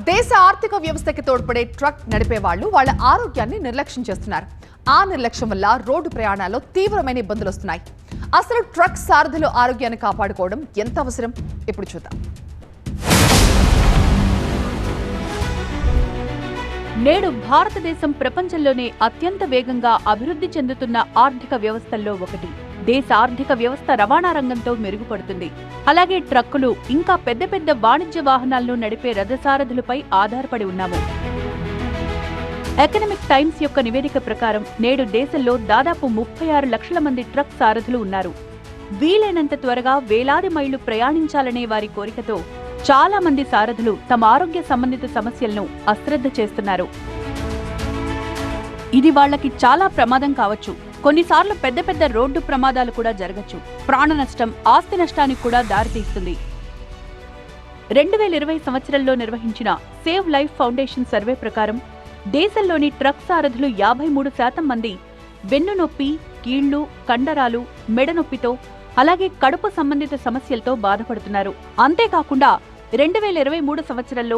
దేశ ఆర్థిక వ్యవస్థకి తోడ్పడే ట్రక్ నడిపే వాళ్ళు వాళ్ళ ఆరోగ్యాన్ని నిర్లక్ష్యం చేస్తున్నారు. ఆ నిర్లక్ష్యం వల్ల రోడ్డు ప్రయాణాల్లో తీవ్రమైన ఇబ్బందులు వస్తున్నాయి. అసలు ట్రక్ సారథుల ఆరోగ్యాన్ని కాపాడుకోవడం ఎంత అవసరం ఇప్పుడు చూద్దాం. నేడు భారతదేశం ప్రపంచంలోనే అత్యంత వేగంగా అభివృద్ధి చెందుతున్న ఆర్థిక వ్యవస్థల్లో ఒకటి. దేశ ఆర్థిక వ్యవస్థ రవాణా రంగంతో మెరుగుపడుతుంది. అలాగే ట్రక్కులు, ఇంకా పెద్ద పెద్ద వాణిజ్య వాహనాలను నడిపే రథసారథులపై ఆధారపడి ఉన్నాము. ఎకనామిక్ టైమ్స్ యొక్క నివేదిక ప్రకారం నేడు దేశంలో దాదాపు 36 లక్షల మంది ట్రక్ సారథులు ఉన్నారు. వీలైనంత త్వరగా వేలాది మైళ్లు ప్రయాణించాలనే వారి కోరికతో చాలా మంది సారథులు తమ ఆరోగ్య సంబంధిత సమస్యలను అశ్రద్ధ చేస్తున్నారు. ఇది వాళ్లకి చాలా ప్రమాదం కావచ్చు. కొన్నిసార్లు పెద్ద పెద్ద రోడ్డు ప్రమాదాలు కూడా జరగచ్చు. ప్రాణ నష్టం, ఆస్తి నష్టానికి కూడా దారితీస్తుంది. 2020 సంవత్సరంలో నిర్వహించిన సేవ్ లైఫ్ ఫౌండేషన్ సర్వే ప్రకారం దేశంలోని ట్రక్ సారథులు 53% మంది వెన్నునొప్పి, కీళ్లు, కండరాలు, మెడ నొప్పితో అలాగే కడుపు సంబంధిత సమస్యలతో బాధపడుతున్నారు. అంతేకాకుండా 2023 సంవత్సరంలో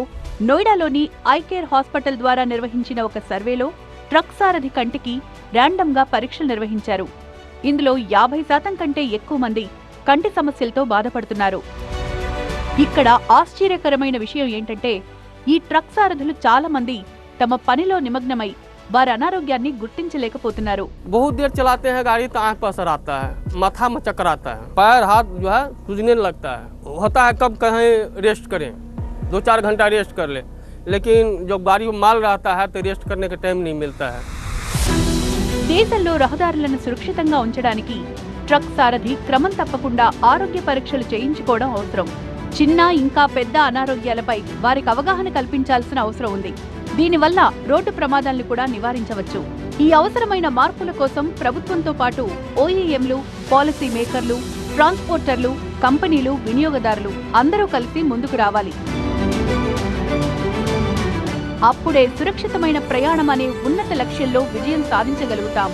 నోయిడాలోని ఐకేర్ హాస్పిటల్ ద్వారా నిర్వహించిన ఒక సర్వేలో ట్రక్ సారథి కంటికి ర్యాండమ్గా పరీక్షలు నిర్వహించారు. ఇందులో 50% కంటే ఎక్కువ మంది కంటి సమస్యలతో బాధపడుతున్నారు. ఇక్కడ ఆశ్చర్యకరమైన విషయం ఏంటంటే ఈ ట్రక్ సారథులు చాలా మంది తమ పనిలో నిమగ్నమై వారి అనారోగ్యాన్ని గుర్తించలేకపోతున్నారు. बहुत देर चलाते हैं गाड़ी तो आंख पर असर आता है, माथा में चक्कर आता है, पैर हाथ जो है सूजने लगता है. होता है कब कहीं रेस्ट करें, 2-4 घंटा रेस्ट कर ले, लेकिन जो गाड़ी माल रहता है तो रेस्ट करने का टाइम नहीं मिलता है. దేశంలో రహదారులను సురక్షితంగా ఉంచడానికి ట్రక్ సారథి క్రమం తప్పకుండా ఆరోగ్య పరీక్షలు చేయించుకోవడం అవసరం. చిన్న ఇంకా పెద్ద అనారోగ్యాలపై వారికి అవగాహన కల్పించాల్సిన అవసరం ఉంది. దీనివల్ల రోడ్డు ప్రమాదాలను కూడా నివారించవచ్చు. ఈ అవసరమైన మార్పుల కోసం ప్రభుత్వంతో పాటు ఓఈఎంలు, పాలసీ మేకర్లు, ట్రాన్స్పోర్టర్లు, కంపెనీలు, వినియోగదారులు అందరూ కలిసి ముందుకు రావాలి. అప్పుడే సురక్షితమైన ప్రయాణం అనే ఉన్నత లక్ష్యంలో విజయం సాధించగలుగుతాం.